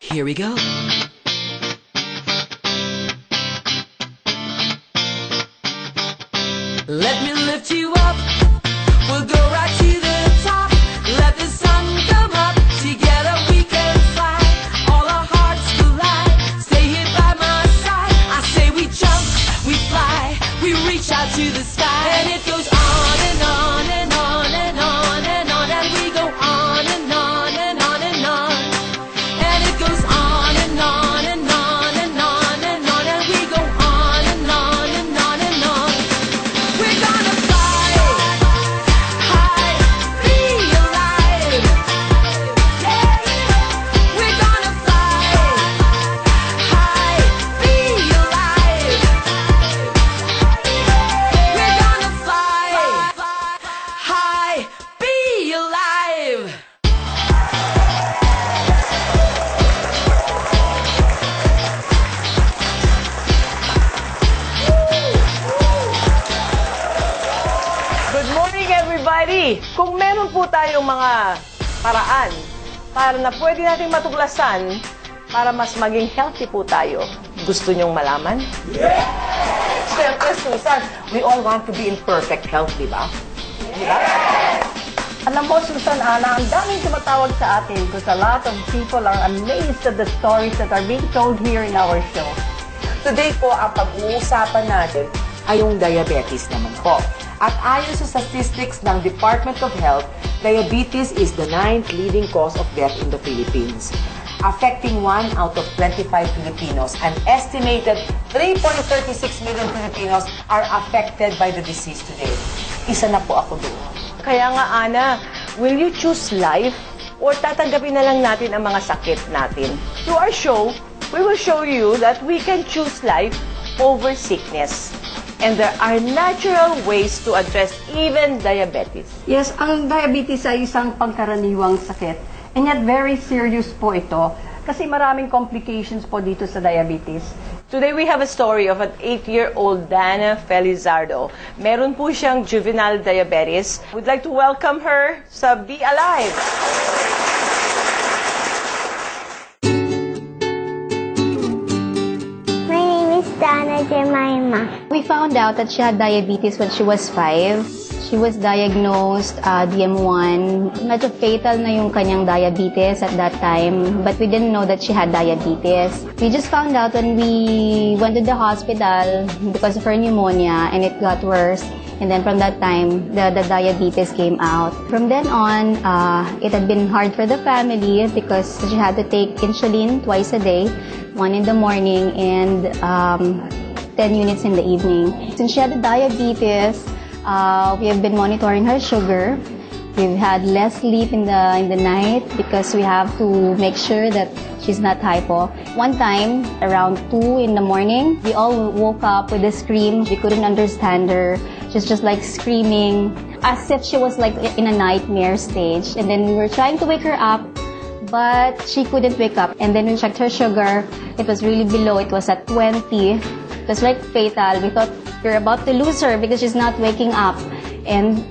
Here we go. Let me lift you up. We'll go right to the top. Let the sun come up. Together we can fly. All our hearts collide. Stay here by my side. I say we jump, we fly, we reach out to the sky. And it goes on and on and on and on and on. And we go on and on and on and on. And it goes on and on and on and on and on. And we go on and on and on and on. We're gonna fly high, be alive. Yeah. We're gonna fly high, be alive. We're gonna fly high, be alive. Good morning, everybody! Kung meron po tayong mga paraan para na pwede nating matuklasan para mas maging healthy po tayo, gusto nyong malaman? Siyempre, Susan, we all want to be in perfect health, di ba? Di ba? Alam mo, Susan, Ana, ang daming tumatawag sa atin because a lot of people are amazed at the stories that are being told here in our show. Today po, ang pag-uusapan natin ay yung diabetes naman po. At ayon sa statistics ng Department of Health, diabetes is the 9th leading cause of death in the Philippines, affecting 1 out of 25 Filipinos. An estimated 3.36 million Filipinos are affected by the disease today. Isa na po ako doon. Kaya nga, Ana, will you choose life or tatanggapin na lang natin ang mga sakit natin? Through our show, we will show you that we can choose life over sickness. And there are natural ways to address even diabetes. Yes, ang diabetes ay isang pangkaraniwang sakit. And yet, very serious po ito. Kasi maraming complications po dito sa diabetes. Today we have a story of an 8-year-old Dana Felizardo. Meron po siyang juvenile diabetes. We'd like to welcome her sa Be Alive! My name is Dana Jemima. We found out that she had diabetes when she was 5. She was diagnosed DM1. Medyo fatal na yung kanyang diabetes at that time, but we didn't know that she had diabetes. We just found out when we went to the hospital because of her pneumonia, and it got worse. And then from that time, the diabetes came out. From then on, it had been hard for the family because she had to take insulin twice a day, 1 in the morning and 10 units in the evening. Since she had diabetes, we have been monitoring her sugar. We've had less sleep in the night because we have to make sure that she's not hypo. One time, around 2 in the morning, we all woke up with a scream. We couldn't understand her. She's just like screaming as if she was like in a nightmare stage. And then we were trying to wake her up, but she couldn't wake up. And then we checked her sugar. It was really below. It was at 20. It was like fatal. We thought we're about to lose her because she's not waking up. And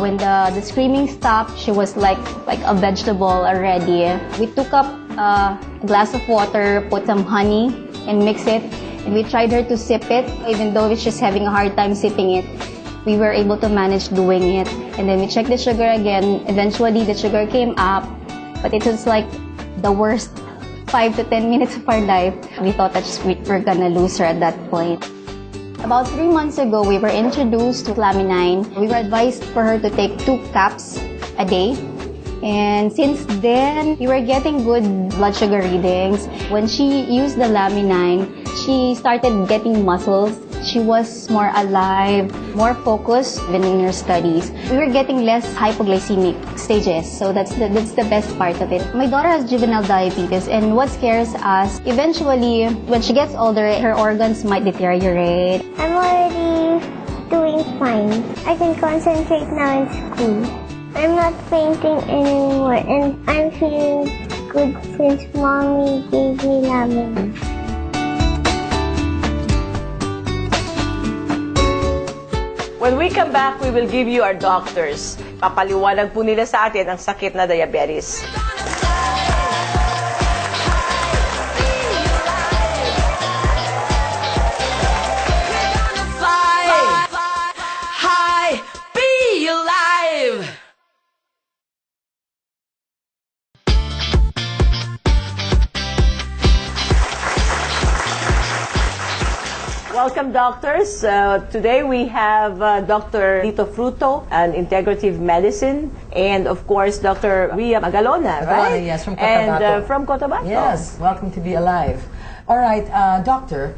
when the screaming stopped, she was like a vegetable already. We took up a glass of water, put some honey, and mix it. And we tried her to sip it, even though she's having a hard time sipping it. We were able to manage doing it. And then we checked the sugar again. Eventually, the sugar came up, but it was like the worst 5 to 10 minutes of our life. We thought that we were gonna lose her at that point. About 3 months ago, we were introduced to Flaminine. We were advised for her to take 2 caps a day. And since then, we were getting good blood sugar readings. When she used the Laminine, she started getting muscles. She was more alive, more focused even in her studies. We were getting less hypoglycemic stages, so that's the best part of it. My daughter has juvenile diabetes, and what scares us, eventually, when she gets older, her organs might deteriorate. I'm already doing fine. I can concentrate now in school. I'm not fainting anymore, and I'm feeling good since Mommy gave me Lamin. When we come back, we will give you our doctors. Papaliwanag po nila sa atin ang sakit na diabetes. Welcome, doctors. Today we have Dr. Lito Fruto, an integrative medicine, and of course, Dr. Ria Magalona, right? Yes, from And Cotabato. from Cotabato. Yes, welcome to Be Alive. All right, Dr.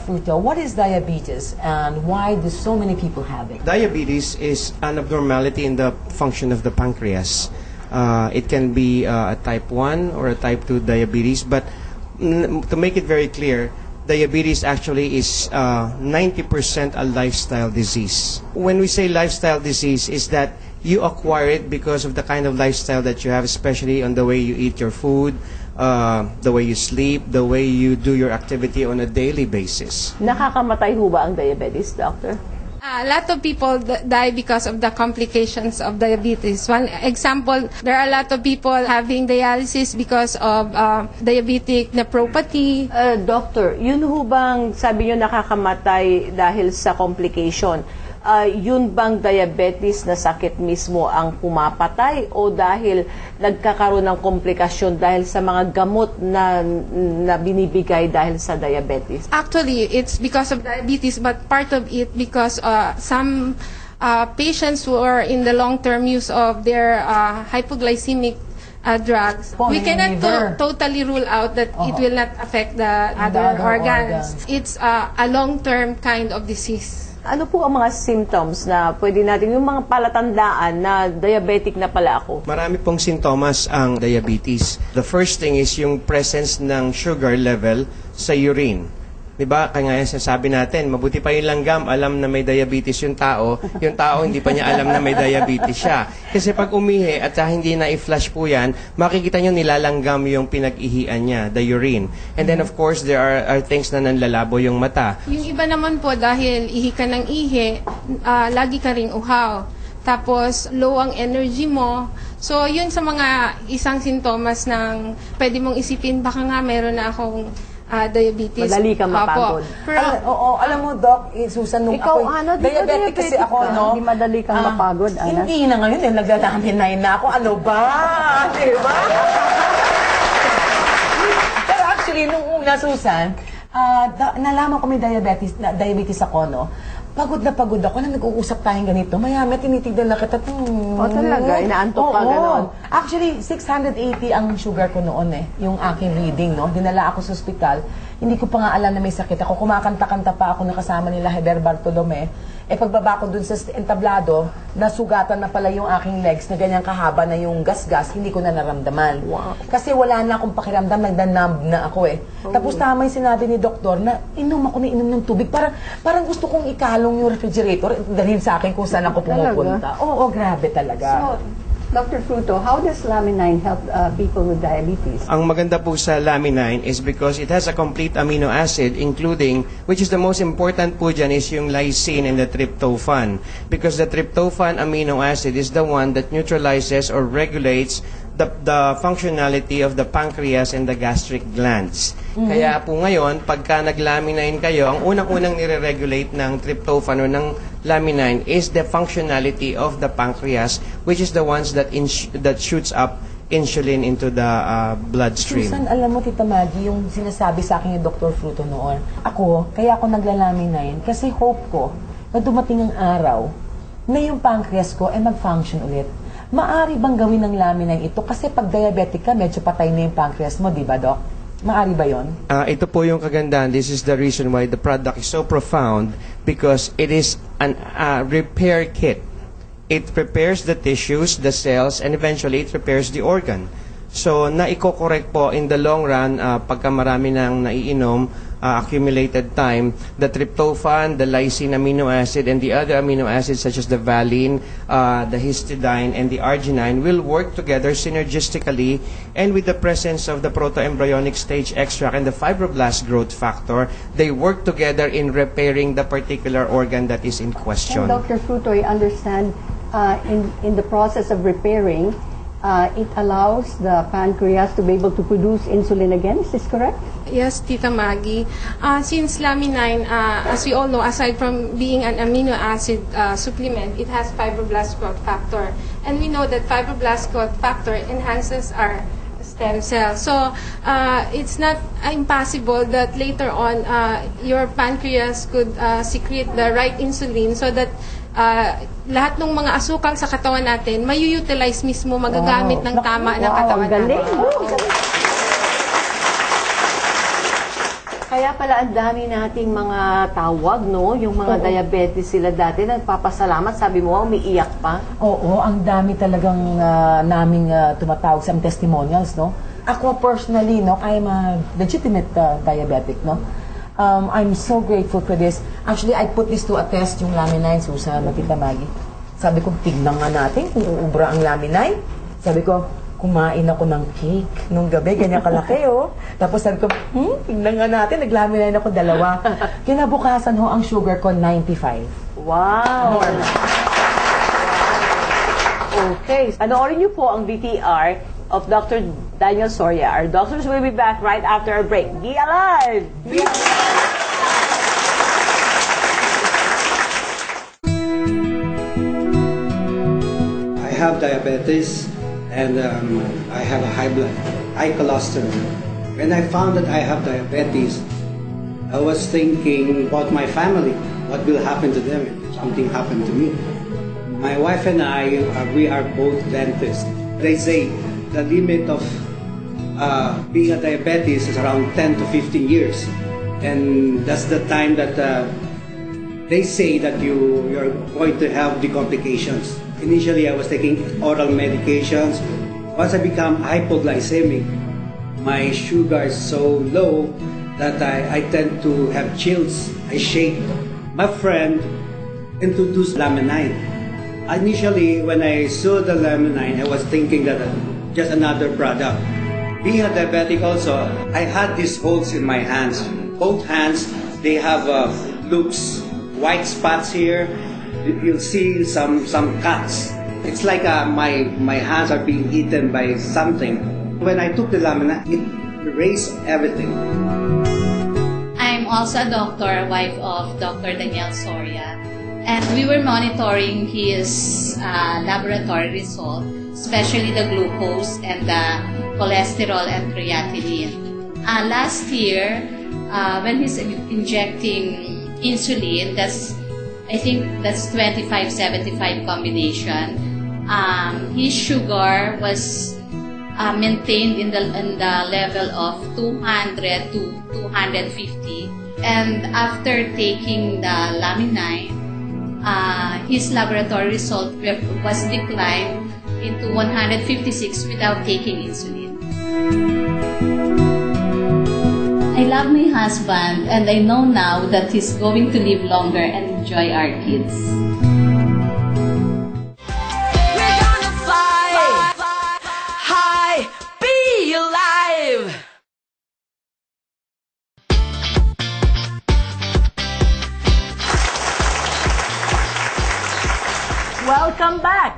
Fruto, what is diabetes and why do so many people have it? Diabetes is an abnormality in the function of the pancreas. It can be a type 1 or a type 2 diabetes, but to make it very clear, diabetes actually is 90% a lifestyle disease. When we say lifestyle disease, is that you acquire it because of the kind of lifestyle that you have, especially on the way you eat your food, the way you sleep, the way you do your activity on a daily basis. Nakakamatay ho ba ang diabetes, doctor? A lot of people die because of the complications of diabetes. One example, there are a lot of people having dialysis because of diabetic nephropathy. Doctor, yun ho bang sabi nyo nakakamatay dahil sa complication? Yun bang diabetes na sakit mismo ang pumapatay o dahil nagkakaroon ng komplikasyon dahil sa mga gamot na binibigay dahil sa diabetes? Actually, it's because of diabetes, but part of it because some patients who are in the long-term use of their hypoglycemic drugs, we cannot totally rule out that it will not affect the other organs. It's a long-term kind of disease. Ano po ang mga symptoms na pwede natin, yung mga palatandaan na diabetic na pala ako? Marami pong sintomas ang diabetes. The first thing is yung presence ng sugar level sa urine. Diba? Kaya nga sabi natin, mabuti pa yung langgam, alam na may diabetes yung tao hindi pa niya alam na may diabetes siya. Kasi pag umihi at hindi na i-flush po yan, makikita nyo nilalanggam yung pinag-ihian niya, the urine. And then of course, there are things na nanlalabo yung mata. Yung iba naman po, dahil ihi ka ng ihi, lagi ka ring uhaw. Tapos, low ang energy mo. So, yun sa mga isang sintomas ng pwede mong isipin, baka nga meron na akong diabetes. Madali kang mapagod. Pero, alam mo, Doc, Susan, nung Ikaw, ako, di ba diabetic kasi ako, ka? no? Hindi madali kang mapagod, Ana? Hindi na ngayon, nagdadamin na ako. Ano ba? Di ba? Pero actually, nung una, Susan, nalaman ko may diabetes ako, no? Pagod na pagod ako na nag-uusap tayong ganito. Maya-maya tinitignan na kita. Talaga? Inaantok ka ganon? Actually, 680 ang sugar ko noon yung aking reading, no? Dinala ako sa ospital. Hindi ko pa nga alam na may sakit ako. Kumakanta-kanta pa ako nakasama nila Heber Bartolome. Pagbaba ko dun sa entablado, nasugatan na pala yung aking legs na ganyang kahaba na yung gas-gas, hindi ko na naramdaman. Wow. Kasi wala na akong pakiramdam, nagdanumb na ako Tapos tama yung sinabi ni doktor na inom ako na inom ng tubig. Parang gusto kong ikalong yung refrigerator, dalhin sa akin kung saan ako pumupunta. Oo, grabe talaga. So, Dr. Fruto, how does Lamine help people with diabetes? Ang maganda po sa Lamine is because it has a complete amino acid including, which is the most important po dyan is yung lysine and the tryptophan. Because the tryptophan amino acid is the one that neutralizes or regulates the functionality of the pancreas and the gastric glands. Kaya po ngayon, pagka nag-laminin kayo, ang unang-unang nire-regulate ng tryptophan o ng laminin is the functionality of the pancreas, which is the ones that shoots up insulin into the bloodstream. Susan, alam mo, Tita Maggie, yung sinasabi sa akin yung Dr. Fruto noon, kaya ako naglalaminin kasi hope ko na dumating ang araw na yung pancreas ko ay mag-function ulit. Maari bang gawin ng laminin ito? Kasi pag diabetic ka, medyo patay na yung pancreas mo, di ba, Doc? Maari ba yun? Ito po yung kagandahan. This is the reason why the product is so profound because it is a repair kit. It repairs the tissues, the cells, and eventually it repairs the organ. So, naiko-correct po in the long run, pagka marami nang naiinom, accumulated time, the tryptophan, the lysine amino acid, and the other amino acids such as the valine, the histidine, and the arginine will work together synergistically, and with the presence of the protoembryonic stage extract and the fibroblast growth factor, they work together in repairing the particular organ that is in question. And Dr. Fruto, I understand in the process of repairing, it allows the pancreas to be able to produce insulin again. Is this correct? yes, Tita Maggie. Since Lamine, as we all know, aside from being an amino acid supplement, it has fibroblast growth factor. And we know that fibroblast growth factor enhances our stem cells. So, it's not impossible that later on, your pancreas could secrete the right insulin so that lahat ng mga asukal sa katawan natin, may-utilize mismo, magagamit ng tama ng katawan natin. Kaya pala ang dami nating mga tawag, no? Yung mga diabetes sila dati, nagpapasalamat. Sabi mo, umiiyak pa. Oo, ang dami talagang naming tumatawag sa testimonials, no? Ako personally, no, I'm a legitimate diabetic, no? I'm so grateful for this. Actually, I put this to a test, yung Laminine, Susan, Tita Maggie. Sabi ko, tignan nga natin kung uubra ang Laminine. Sabi ko, kumain ako ng cake nung gabi, ganyan kalaki, oh. Tapos sabi ko, tignan nga natin, naglaminine ako 2. Kinabukasan ho, ang sugar ko, 95. Wow! Okay. Panoorin niyo po ang VTR of Dr. Daniel Soria. Our doctors will be back right after our break. Be alive! Be alive! I have diabetes and I have a high cholesterol. When I found that I have diabetes, I was thinking about my family. What will happen to them if something happened to me? My wife and I, we are both dentists. They say the limit of being a diabetes is around 10 to 15 years. And that's the time that they say that you're going to have the complications. Initially, I was taking oral medications. Once I become hypoglycemic, my sugar is so low that I tend to have chills. I shake. My friend introduced Laminine. Initially, when I saw the Laminine, I was thinking that just another product. Being a diabetic also, I had these holes in my hands. Both hands, they have loops, white spots here. You'll see some cuts. It's like my hands are being eaten by something. When I took the Laminine, it erased everything. I'm also a doctor, wife of Dr. Daniel Soria, and we were monitoring his laboratory result, especially the glucose and the cholesterol and creatinine. Last year, when he's injecting insulin, I think that's 25-75 combination. His sugar was maintained in the level of 200 to 250, and after taking the Laminine, his laboratory result was declined into 156 without taking insulin. I love my husband, and I know now that he's going to live longer and enjoy our kids. We're gonna fly high, be alive. Welcome back!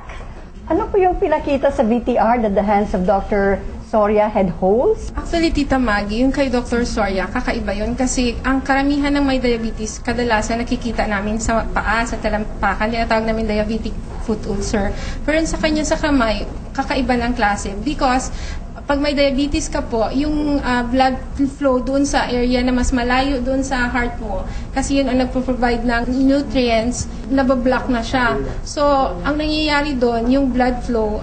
Ano po yung pinakita sa VTR that the hands of Dr. Soria had holes? Actually, Tita Maggie, yung kay Dr. Soria, kakaiba yun kasi ang karamihan ng may diabetes, kadalasan nakikita namin sa paa, sa talampakan, tinatawag namin diabetic foot ulcer. Pero sa kanya sa kamay, kakaiba ng klase because pag may diabetes ka po, yung blood flow doon sa area na mas malayo doon sa heart mo, kasi yun ang nagpo-provide ng nutrients, nabablock na siya. So, ang nangyayari doon, yung blood flow,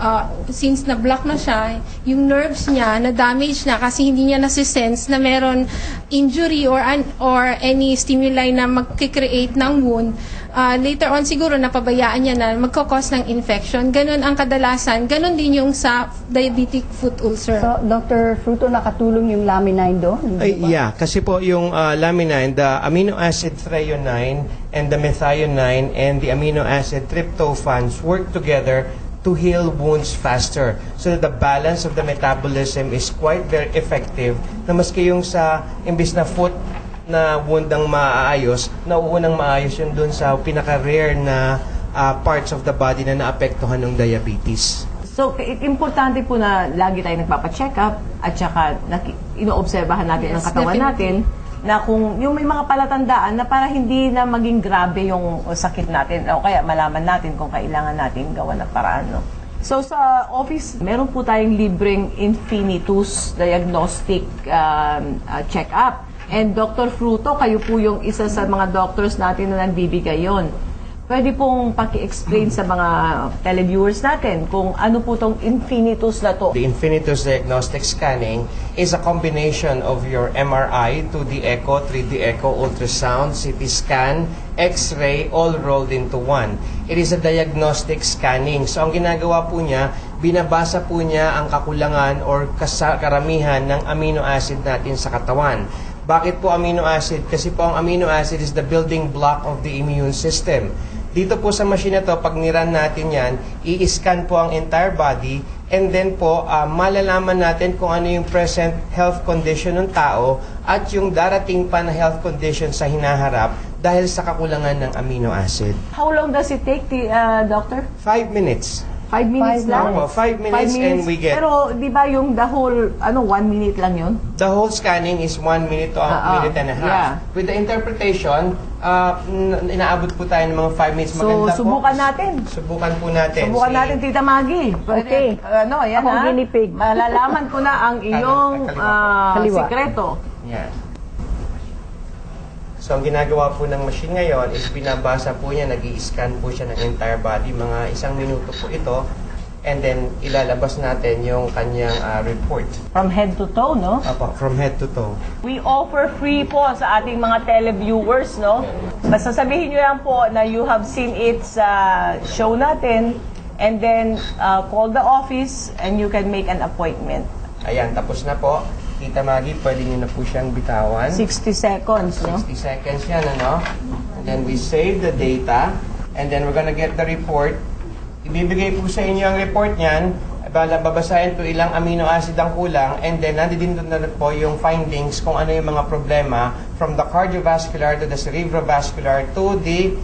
since na-block na siya, yung nerves niya, na-damage na kasi hindi niya nasisense na meron injury or any stimuli na magkikreate ng wound. Later on siguro napabayaan niya na magkakos ng infection. Ganun ang kadalasan. Ganun din yung sa diabetic foot ulcer. So, Dr. Fruto, nakatulong yung Laminine doon? Yeah, kasi po yung Laminine, the amino acid threonine and the methionine and the amino acid tryptophans work together to heal wounds faster. So that the balance of the metabolism is quite very effective na maski yung sa imbis na foot na wound ang maaayos, nauunang maayos yun dun sa pinaka-rare na parts of the body na naapektuhan ng diabetes. So, importante po na lagi tayo nagpapacheck up at saka inoobserbahan natin ang katawan natin na kung yung may mga palatandaan na para hindi na maging grabe yung sakit natin o kaya malaman natin kung kailangan natin gawa ng paraan. No? So sa office, meron po tayong libreng Infinitus diagnostic check-up. And Dr. Fruto, kayo po yung isa sa mga doctors natin na nagbibigay yon. Pwede pong paki-explain sa mga televiewers natin kung ano po tong Infinitus na to. The Infinitus Diagnostic Scanning is a combination of your MRI, 2D echo, 3D echo, ultrasound, CT scan, X-ray, all rolled into one. It is a diagnostic scanning. So ang ginagawa po niya, binabasa po niya ang kakulangan or karamihan ng amino acid natin sa katawan. Bakit po amino acid? Kasi po ang amino acid is the building block of the immune system. Dito po sa machine na to, pag niran natin yan, i-scan po ang entire body and then po malalaman natin kung ano yung present health condition ng tao at yung darating pa na health condition sa hinaharap dahil sa kakulangan ng amino acid. How long does it take, doctor? 5 minutes. 5 minutes lang? Opo, 5 minutes and we get... Pero di ba yung the whole, 1 minute lang yun? The whole scanning is 1 minute to a minute and a half. Yeah. With the interpretation, inaabot po tayo ng mga 5 minutes. So, Maganda subukan po. natin. Subukan po natin. Subukan natin, Tita Maggie. Okay. Yan Akong guinea pig. Malalaman ko na ang iyong Kaliwa. sikreto. Yan. So, ang ginagawa po ng machine ngayon is binabasa po niya, nag-i-scan po siya ng entire body. Mga 1 minuto po ito. And then, ilalabas natin yung kanyang report. From head to toe, no? Apo, from head to toe. We offer free po sa ating mga televiewers, no? Basta sabihin nyo lang po na you have seen it sa show natin and then call the office and you can make an appointment. Ayan, tapos na po. Tita Maggie, pwede nyo na po siyang bitawan. 60 seconds, no? 60 seconds yan, ano? And then we save the data. And then we're gonna get the report. Ibibigay po sa inyo ang report niyan. Babasahin po ilang amino acid ang kulang. And then, nandito na po yung findings kung ano yung mga problema from the cardiovascular to the cerebrovascular to the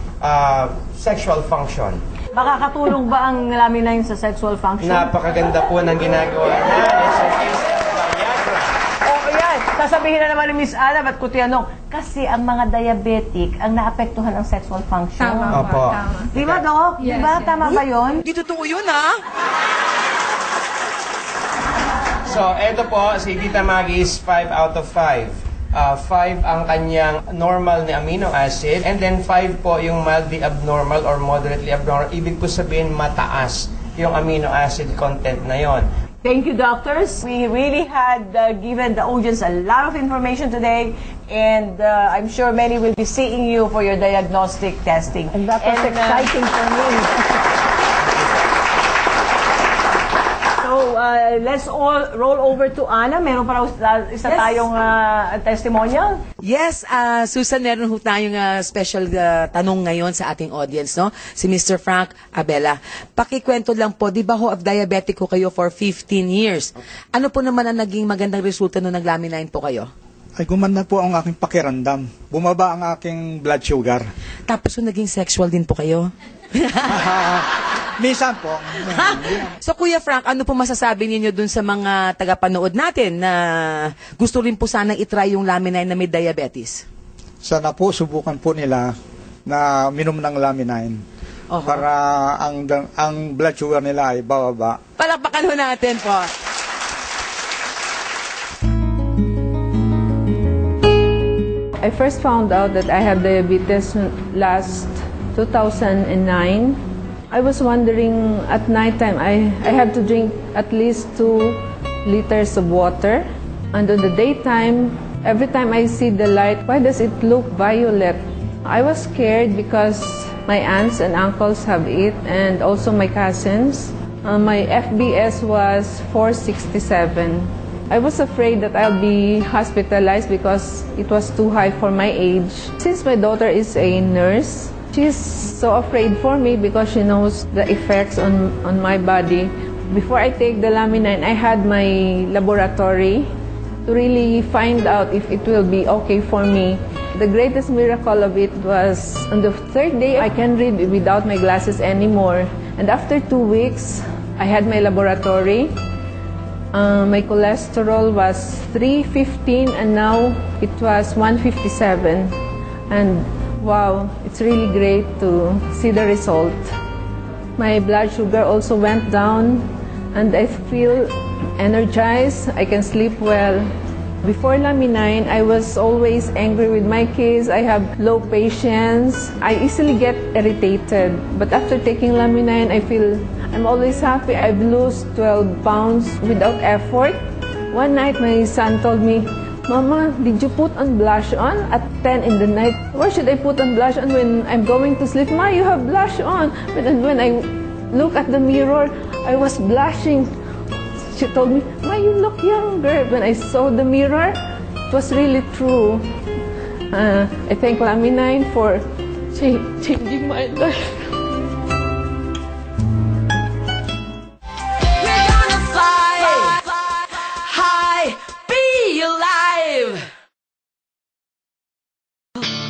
sexual function. Makakatulong ba ang laminain sa sexual function? Napakaganda po ng ginagawa niya. It's a case of Viagra. Yan. Sasabihin na naman ni Miss Ana, ba't ko tinanong? Kasi ang mga diabetic ang naapektuhan ng sexual function. Tama Opo. ba? Tama. Di ba, Doc? Di Yes, ba? yes. Tama ba yun? Hindi totoo yun, ha? So, eto po, si Tita Maggie is 5 out of 5. 5 ang kanyang normal na amino acid, and then 5 po yung mildly abnormal or moderately abnormal. Ibig po sabihin, mataas yung amino acid content na yon. Thank you, doctors. We really had given the audience a lot of information today, and I'm sure many will be seeing you for your diagnostic testing. And that was exciting for me. So, let's all roll over to Ana. Meron pa raw isa tayong testimonial. Yes, Susan, meron ho tayong special tanong ngayon sa ating audience, no? Si Mr. Frank Abela. Pakikwento lang po, di ba ho, diabetic ko kayo for 15 years? Ano po naman ang naging magandang resulta nung naglaminain po kayo? Ay gumanda po ang aking pakiramdam. Bumaba ang aking blood sugar. Tapos so, naging sexual din po kayo? Minsan po. So Kuya Frank, ano po masasabi niyo dun sa mga tagapanood natin na gusto rin po sanang itry yung Laminine na may diabetes? Sana po subukan po nila na minom ng Laminine. Para ang blood sugar nila ay bababa. Palakpakan ho natin po. I first found out that I have diabetes last 2009. I was wondering at nighttime, I have to drink at least 2 liters of water. And in the daytime, every time I see the light, why does it look violet? I was scared because my aunts and uncles have it and also my cousins. My FBS was 467. I was afraid that I'll be hospitalized because it was too high for my age. Since my daughter is a nurse, she's so afraid for me because she knows the effects on my body. Before I take the Laminine, I had my laboratory to really find out if it will be okay for me. The greatest miracle of it was on the 3rd day, I can read without my glasses anymore. And after 2 weeks, I had my laboratory. My cholesterol was 315 and now it was 157. And wow, it's really great to see the result. My blood sugar also went down and I feel energized. I can sleep well. Before Laminine, I was always angry with my kids. I have low patience. I easily get irritated. But after taking Laminine, I feel I'm always happy. I've lost 12 pounds without effort. One night, my son told me, "Mama, did you put on blush on at 10 in the night? Why should I put on blush on when I'm going to sleep? Ma, you have blush on." And when I look at the mirror, I was blushing. She told me, "Ma, you look younger." When I saw the mirror, it was really true. I thank Laminine for changing my life. We're gonna fly high, be alive.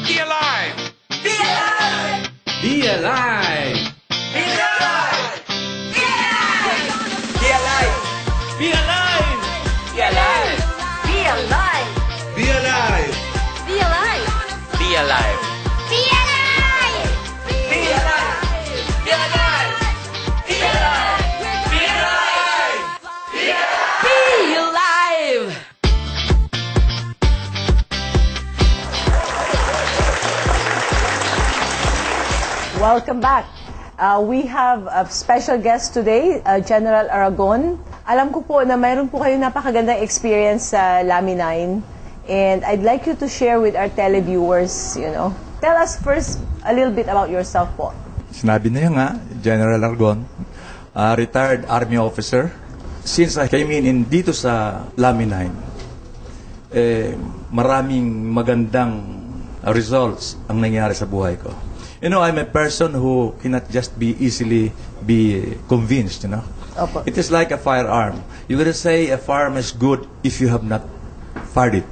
Be alive! Be alive. Be alive! Be alive. Be alive! Be alive! Be alive. Be alive. Be alive! Be alive. Be alive! Be alive. Be alive. Be alive. Be alive. Be alive. Be alive. Welcome back. We have a special guest today, General Aragon. Alam ko po na mayroon po kayo napakagandang experience sa Laminine. And I'd like you to share with our televiewers, Tell us first a little bit about yourself po. Sinabi na nga, General Aragon, retired Army officer. Since I came in dito sa Laminine, maraming magandang results ang nangyari sa buhay ko. I'm a person who cannot just be easily convinced, Opo. It is like a firearm. You're going to say a firearm is good if you have not fired it.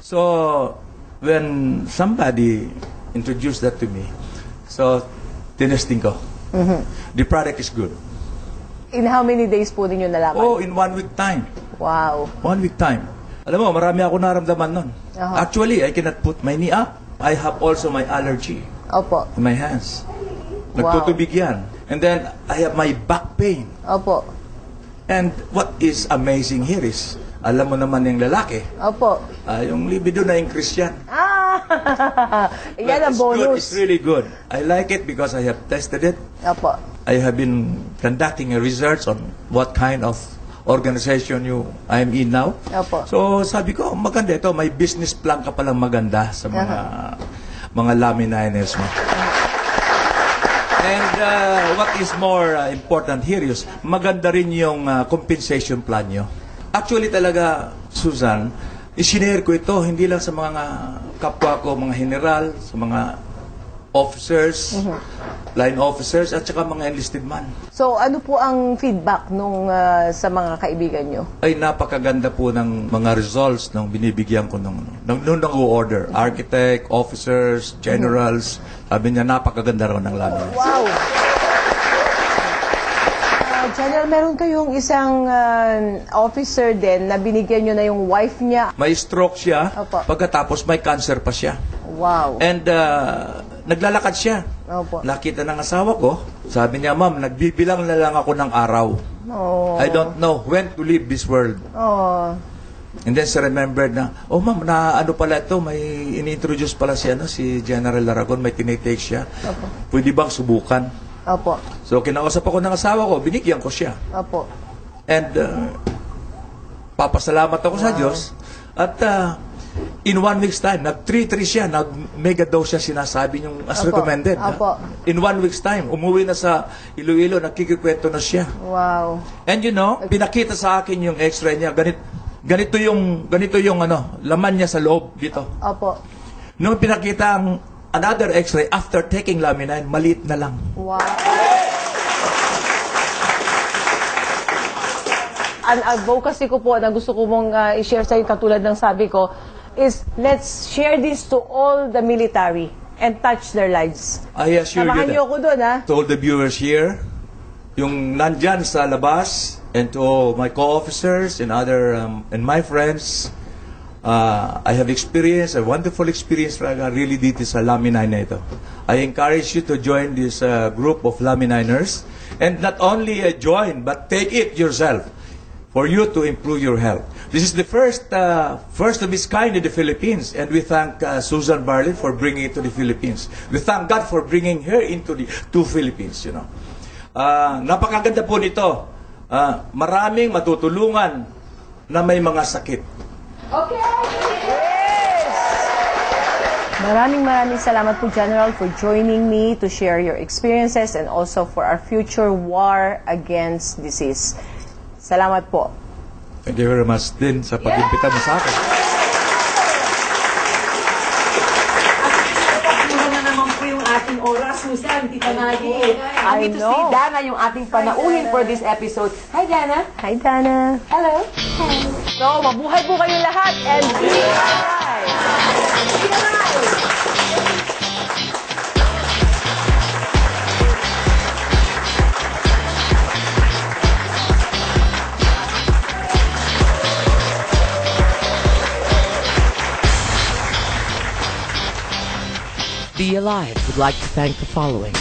So, when somebody introduced that to me, so, tinesting ko. The product is good. In how many days po ninyo nalaman? Oh, in 1 week time. Wow. 1 week time. Alam mo, marami ako naramdaman nun. Actually, I cannot put my knee up. I have also my allergy. Opo. In my hands. Nagtutubig yan. And then, I have my back pain. Opo. And what is amazing here is, alam mo naman yung lalaki. Opo. Yung libido na increase yan. Yan ang It's bonus. good. It's really good. I like it because I have tested it. Opo. I have been conducting a research on what kind of organization I'm in now. Opo. So, sabi ko, maganda ito. May business plan ka palang maganda sa mga Lamininers mo. And what is more important here is, maganda rin yung compensation plan nyo. Actually talaga, Susan, isinare ko ito, hindi lang sa mga kapwa ko, mga general, sa mga officers, line officers, at saka mga enlisted man. So, ano po ang feedback sa mga kaibigan nyo? Ay, napakaganda po ng mga results nung binibigyan ko nung nag-order. Architect, officers, generals, sabi niya, napakaganda raw ng lamin. Wow! General, meron kayong isang officer din na binigyan nyo na yung wife niya. May stroke siya, Opo. pagkatapos may cancer pa siya. Wow. And naglalakad siya. Opo. Nakita ng asawa ko, sabi niya, "Ma'am, nagbibilang na lang ako ng araw. Oh. I don't know when to leave this world." Oh. And then she remembered na, "Oh ma'am, na ano pala ito, may ini-introduce pala si General Aragon, may tinitake siya. Opo. Pwede bang subukan?" Opo. So kinausap ako ng asawa ko, binigyan ko siya. Opo. And papasalamat ako sa Diyos. At in 1 week's time, nag-3 siya, nag-mega dose siya, sinasabi niyong as Opo. recommended. Opo. In 1 week's time, umuwi na sa Iloilo, nagkikikwento na siya. Wow. And pinakita sa akin yung x-ray niya, ganito yung laman niya sa loob dito. Opo. Nung pinakita ang another x-ray after taking Laminine, maliit na lang. Wow. Ang advocacy ko po na gusto ko mong i-share sa inyo, katulad ng sabi ko, is let's share this to all the military and touch their lives. I assure you Samahan that. niyo ako doon, ha? To all the viewers here, yung nandyan sa labas, and to all my co-officers and other and my friends, I have experienced a wonderful experience really dito sa Laminine na ito. I encourage you to join this group of Lamininers. And not only join, but take it yourself for you to improve your health. This is the first of its kind in the Philippines, and we thank Susan Bartlett for bringing it to the Philippines. We thank God for bringing her into the Philippines, you know. Napakaganda po nito. Maraming matutulungan na may mga sakit. Okay! Maraming salamat po, General, for joining me to share your experiences and also for our future war against disease. Salamat po. Thank you very much din sa pag-imbita mo sa akin. At na naman po yung ating oras, Susan, Tita Maggie. I Ito si know. Dana, yung ating panauhin for this episode. Hi, Dana. Hi, Dana. Hello. So, mabuhay po kayong lahat and be alive! Be alive! Be Alive would like to thank the following: